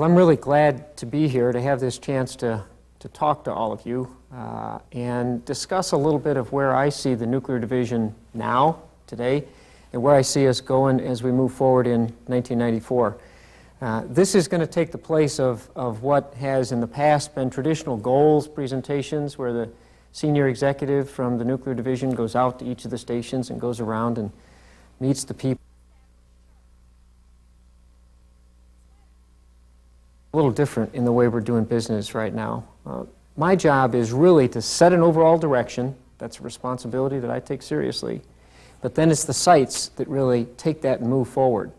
I'm really glad to be here to have this chance to talk to all of you and discuss a little bit of where I see the nuclear division now, today, and where I see us going as we move forward in 1994. This is going to take the place of what has in the past been traditional goals presentations where the senior executive from the nuclear division goes out to each of the stations and goes around and meets the people. A little different in the way we're doing business right now. My job is really to set an overall direction. That's a responsibility that I take seriously. But then it's the sites that really take that and move forward.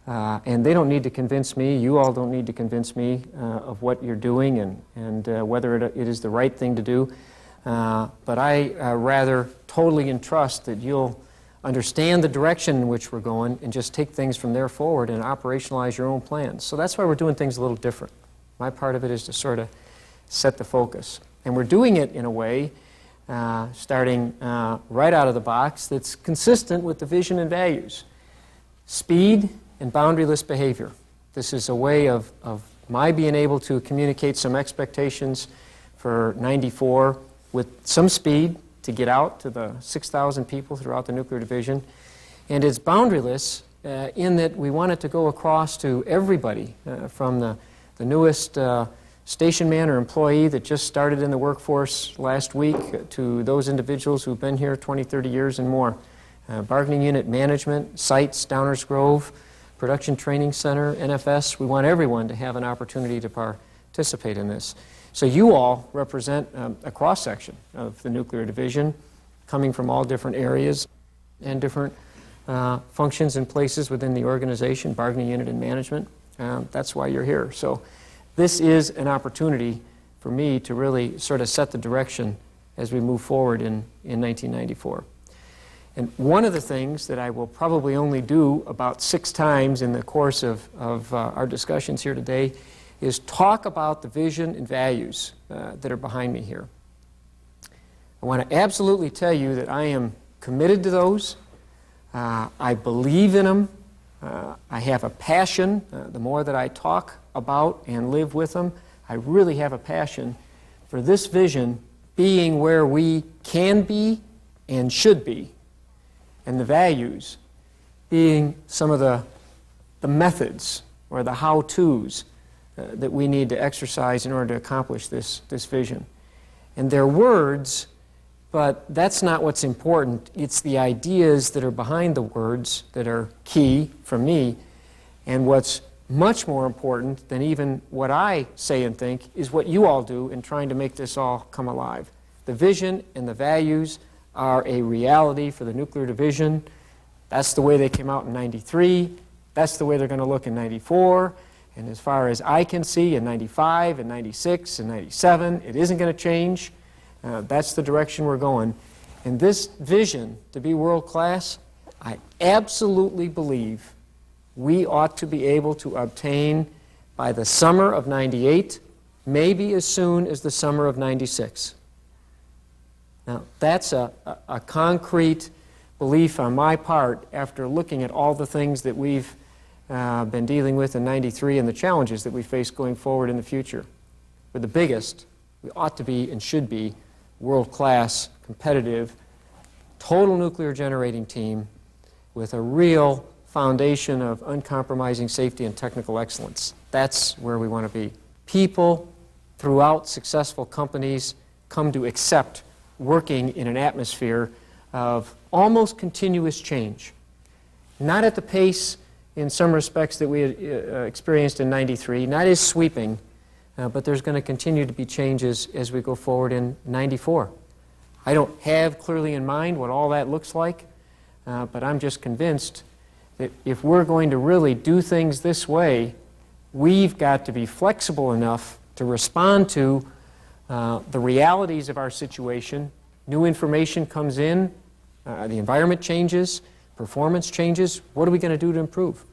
And they don't need to convince me, you all don't need to convince me of what you're doing and whether it is the right thing to do. But I rather totally entrust that you'll understand the direction in which we're going and just take things from there forward and operationalize your own plans. So that's why we're doing things a little different. My part of it is to sort of set the focus. And we're doing it in a way, starting right out of the box, that's consistent with the vision and values. Speed and boundaryless behavior. This is a way of my being able to communicate some expectations for 94 with some speed, to get out to the 6,000 people throughout the nuclear division. And it's boundaryless in that we want it to go across to everybody, from the newest station man or employee that just started in the workforce last week to those individuals who've been here 20, 30 years and more. Bargaining unit management, sites, Downers Grove, Production Training Center, NFS, we want everyone to have an opportunity to participate in this. So you all represent a cross-section of the nuclear division, coming from all different areas and different functions and places within the organization, bargaining unit and management. That's why you're here. So this is an opportunity for me to really sort of set the direction as we move forward in 1994. And one of the things that I will probably only do about 6 times in the course of our discussions here today is talk about the vision and values that are behind me here. I want to absolutely tell you that I am committed to those. I believe in them. I have a passion. The more that I talk about and live with them, I really have a passion for this vision being where we can be and should be, and the values being some of the methods or the how-tos that we need to exercise in order to accomplish this vision. And they're words, but that's not what's important. It's the ideas that are behind the words that are key for me. And what's much more important than even what I say and think is what you all do in trying to make this all come alive. The vision and the values are a reality for the nuclear division. That's the way they came out in 93. That's the way they're going to look in 94. And as far as I can see, in 95, and 96, and 97, it isn't going to change. That's the direction we're going. And this vision to be world-class, I absolutely believe we ought to be able to obtain by the summer of 98, maybe as soon as the summer of 96. Now, that's a concrete belief on my part after looking at all the things that we've been dealing with in 93 and the challenges that we face going forward in the future. But the biggest, we ought to be and should be world-class, competitive, total nuclear generating team with a real foundation of uncompromising safety and technical excellence. That's where we want to be. People throughout successful companies come to accept working in an atmosphere of almost continuous change. Not at the pace in some respects that we had experienced in 93, not as sweeping, but there's going to continue to be changes as we go forward in 94. I don't have clearly in mind what all that looks like, but I'm just convinced that if we're going to really do things this way, we've got to be flexible enough to respond to the realities of our situation. New information comes in, the environment changes, performance changes. What are we going to do to improve?